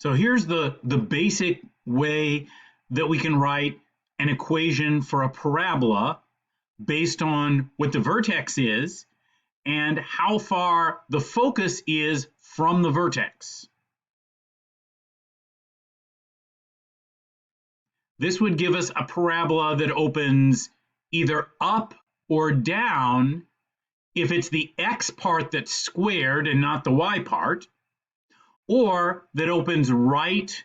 So here's the basic way that we can write an equation for a parabola based on what the vertex is and how far the focus is from the vertex. This would give us a parabola that opens either up or down if it's the x part that's squared and not the y part, or that opens right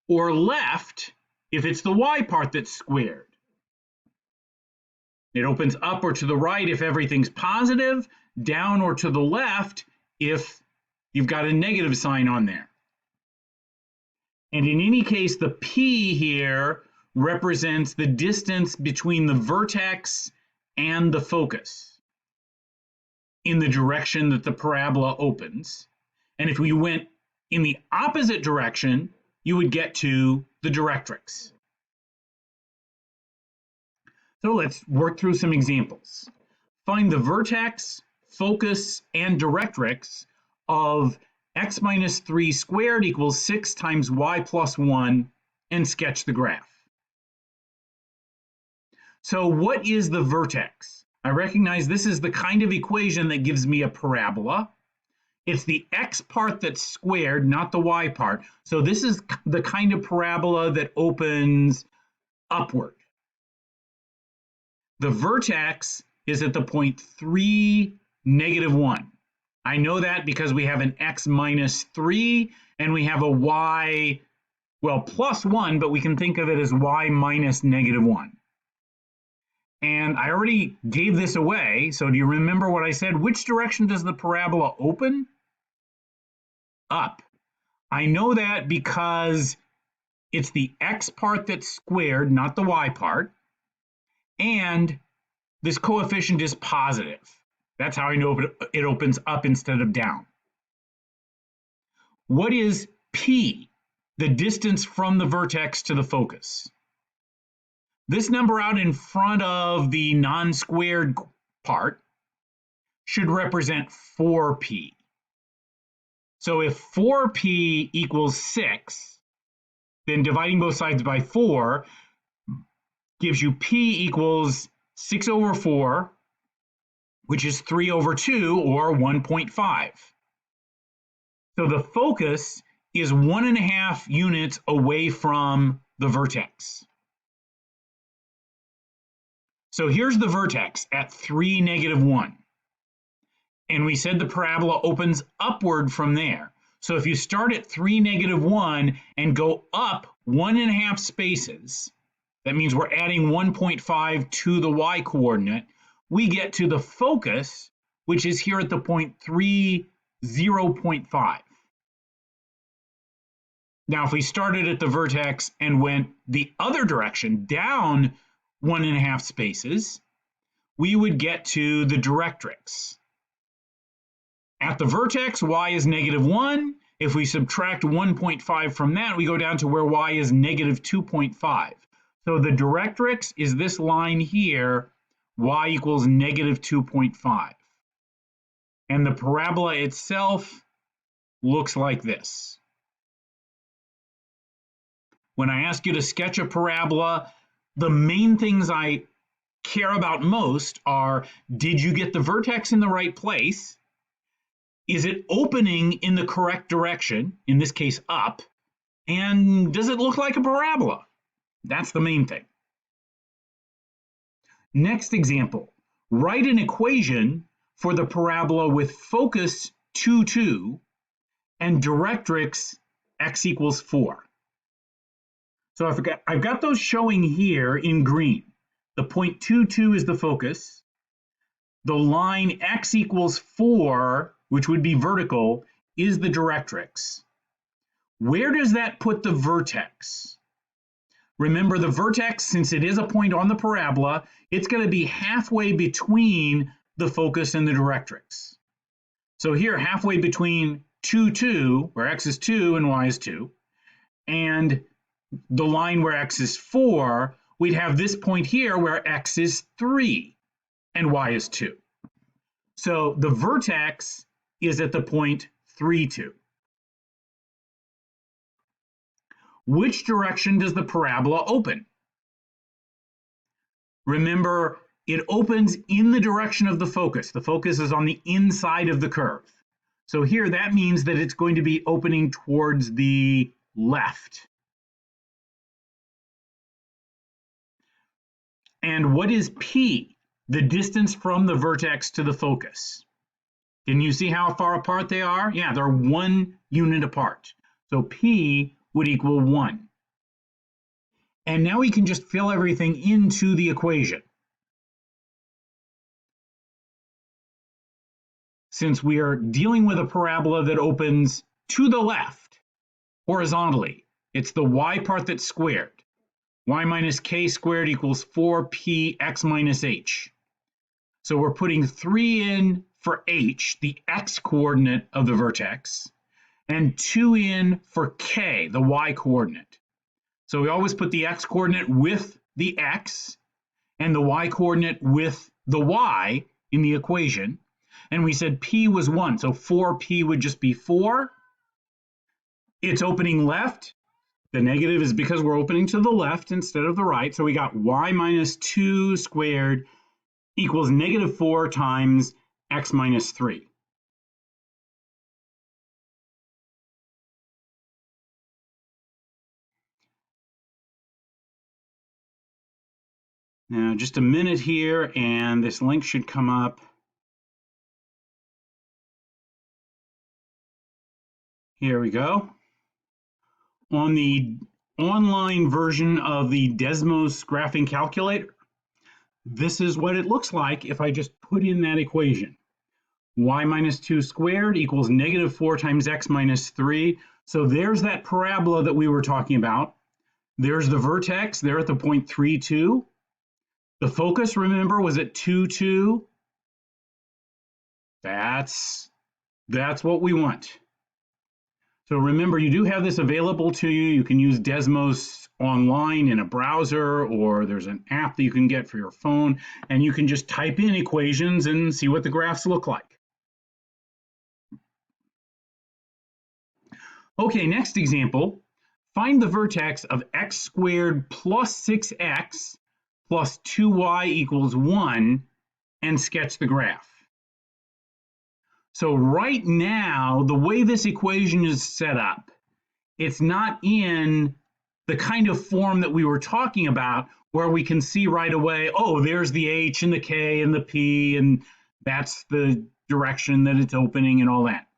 or left if it's the y part that's squared. It opens up or to the right if everything's positive, down or to the left if you've got a negative sign on there. And in any case, the p here represents the distance between the vertex and the focus in the direction that the parabola opens. And if we went in the opposite direction, you would get to the directrix. So let's work through some examples. Find the vertex, focus, and directrix of x minus 3 squared equals 6 times y plus 1, and sketch the graph. So what is the vertex? I recognize this is the kind of equation that gives me a parabola. It's the x part that's squared, not the y part. So this is the kind of parabola that opens upward. The vertex is at the point 3, negative 1. I know that because we have an x minus 3 and we have a y, well, plus 1, but we can think of it as y minus negative 1. And I already gave this away, so do you remember what I said? Which direction does the parabola open? Up. I know that because it's the x part that's squared, not the y part, and this coefficient is positive. That's how I know it opens up instead of down. What is p, the distance from the vertex to the focus? This number out in front of the non-squared part should represent 4p. So if 4p equals 6, then dividing both sides by 4 gives you p equals 6 over 4, which is 3 over 2, or 1.5. So the focus is 1.5 units away from the vertex. So here's the vertex at 3, negative 1. And we said the parabola opens upward from there. So if you start at 3, negative 1 and go up 1.5 spaces, that means we're adding 1.5 to the y coordinate, we get to the focus, which is here at the point 3, 0.5. Now, if we started at the vertex and went the other direction, down 1.5 spaces, we would get to the directrix. At the vertex, y is negative 1. If we subtract 1.5 from that, we go down to where y is negative 2.5. So the directrix is this line here, y equals negative 2.5. And the parabola itself looks like this. When I ask you to sketch a parabola, the main things I care about most are, did you get the vertex in the right place? Is it opening in the correct direction, in this case up? And does it look like a parabola? That's the main thing. Next example, write an equation for the parabola with focus 2, 2 and directrix x equals 4. So I've got those showing here in green. The point 2, 2 is the focus. The line x equals 4, which would be vertical, is the directrix. Where does that put the vertex? Remember, the vertex, since it is a point on the parabola, it's going to be halfway between the focus and the directrix. So here, halfway between 2, 2, where x is 2 and y is 2, and the line where x is 4, we'd have this point here where x is 3 and y is 2. So the vertex is at the point 3, 2. which direction does the parabola open? Remember, it opens in the direction of the focus. The focus is on the inside of the curve. So here that means that it's going to be opening towards the left. And what is P? The distance from the vertex to the focus. Can you see how far apart they are? Yeah, they're 1 unit apart. So P would equal 1. And now we can just fill everything into the equation. Since we are dealing with a parabola that opens to the left, horizontally, it's the y part that's squared. Y minus k squared equals 4px minus h. So we're putting 3 in for h, the x coordinate of the vertex, and 2 in for k, the y coordinate. So we always put the x coordinate with the x and the y coordinate with the y in the equation. And we said p was 1, so 4p would just be 4. It's opening left. The negative is because we're opening to the left instead of the right. So we got y minus 2 squared equals negative 4 times x minus 3. Now, just a minute here, and this link should come up. Here we go. On the online version of the Desmos graphing calculator, this is what it looks like if I just put in that equation. Y minus 2 squared equals negative 4 times x minus 3. So there's that parabola that we were talking about. There's the vertex there at the point 3, 2. The focus, remember, was at 2, 2. That's what we want. So remember, you do have this available to you. You can use Desmos online in a browser, or there's an app that you can get for your phone, and you can just type in equations and see what the graphs look like. Okay, next example. Find the vertex of x squared plus 6x plus 2y equals 1 and sketch the graph. So right now, the way this equation is set up, it's not in the kind of form that we were talking about where we can see right away, oh, there's the h and the k and the p, and that's the direction that it's opening and all that.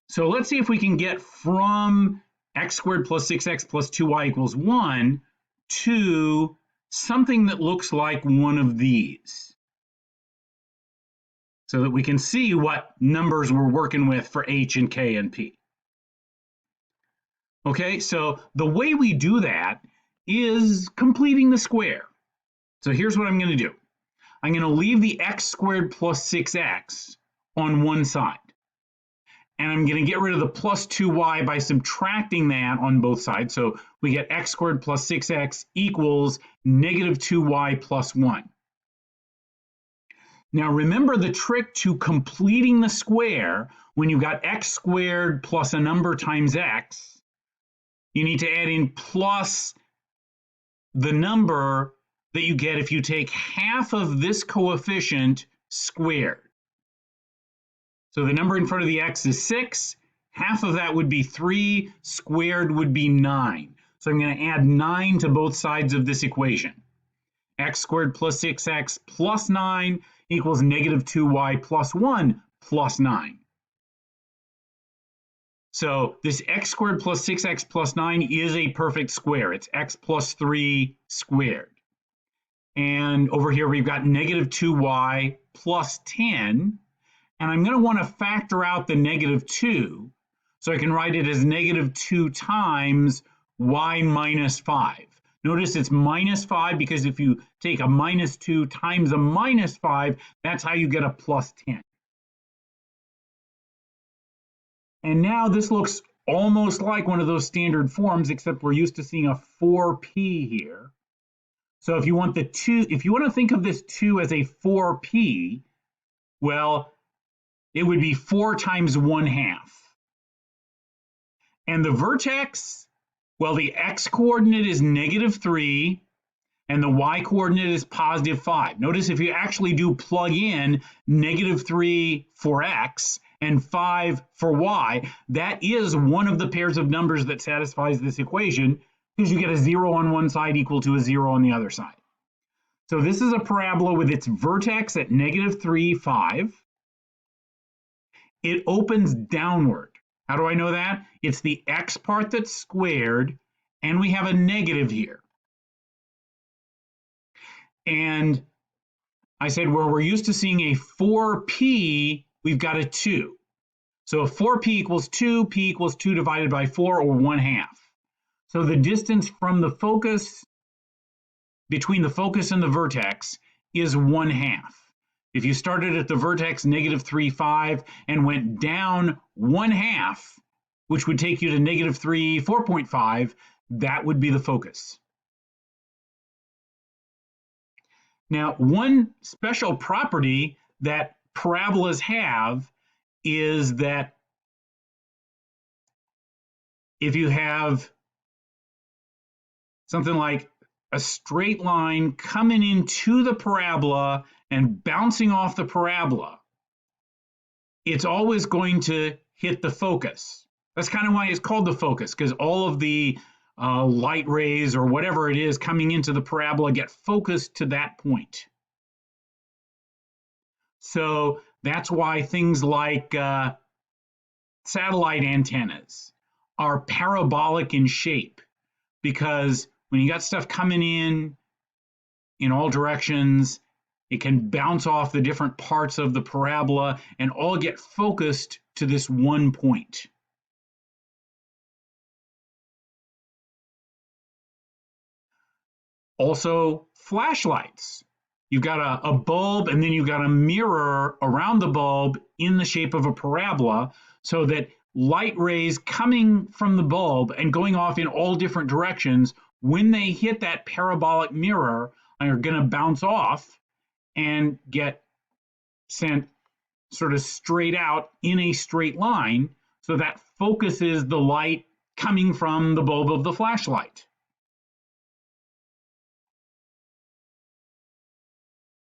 So let's see if we can get from x squared plus 6x plus 2y equals 1 to something that looks like one of these, so that we can see what numbers we're working with for h and k and p. Okay, so the way we do that is completing the square. So here's what I'm going to do. I'm going to leave the x squared plus 6x on one side. And I'm going to get rid of the plus 2y by subtracting that on both sides. So we get x squared plus 6x equals negative 2y plus 1. Now remember the trick to completing the square. When you've got x squared plus a number times x, you need to add in plus the number that you get if you take half of this coefficient squared. So the number in front of the x is 6. Half of that would be 3. Squared would be 9. So I'm going to add 9 to both sides of this equation. X squared plus 6x plus 9 equals negative 2y plus 1 plus 9. So this x squared plus 6x plus 9 is a perfect square. It's x plus 3 squared. And over here we've got negative 2y plus 10. And I'm going to want to factor out the negative 2. So I can write it as negative 2 times y minus 5. Notice it's minus 5 because if you take a minus 2 times a minus 5, that's how you get a plus 10. And now this looks almost like one of those standard forms, except we're used to seeing a 4p here. So if you want to think of this 2 as a 4p, well, it would be 4 times 1/2. And the vertex Well, the x-coordinate is -3, and the y-coordinate is +5. Notice if you actually do plug in -3 for x and 5 for y, that is one of the pairs of numbers that satisfies this equation, because you get a 0 on one side equal to a 0 on the other side. So this is a parabola with its vertex at -3, 5. It opens downward. How do I know that? It's the x part that's squared, and we have a negative here. And I said, where we're used to seeing a 4p, we've got a 2. So if 4p equals 2, p equals 2 divided by 4, or 1/2. So the distance from the focus, between the focus and the vertex, is 1/2. If you started at the vertex -3, 5 and went down 1/2, which would take you to -3, 4.5, that would be the focus. Now, one special property that parabolas have is that if you have something like a straight line coming into the parabola and bouncing off the parabola, it's always going to hit the focus. That's kind of why it's called the focus, because all of the light rays or whatever it is coming into the parabola get focused to that point. So that's why things like satellite antennas are parabolic in shape, because when you got stuff coming in all directions, it can bounce off the different parts of the parabola and all get focused to this one point. Also, flashlights. You've got a bulb, and then you've got a mirror around the bulb in the shape of a parabola, so that light rays coming from the bulb and going off in all different directions, when they hit that parabolic mirror, are going to bounce off and get sent sort of straight out in a straight line. So that focuses the light coming from the bulb of the flashlight.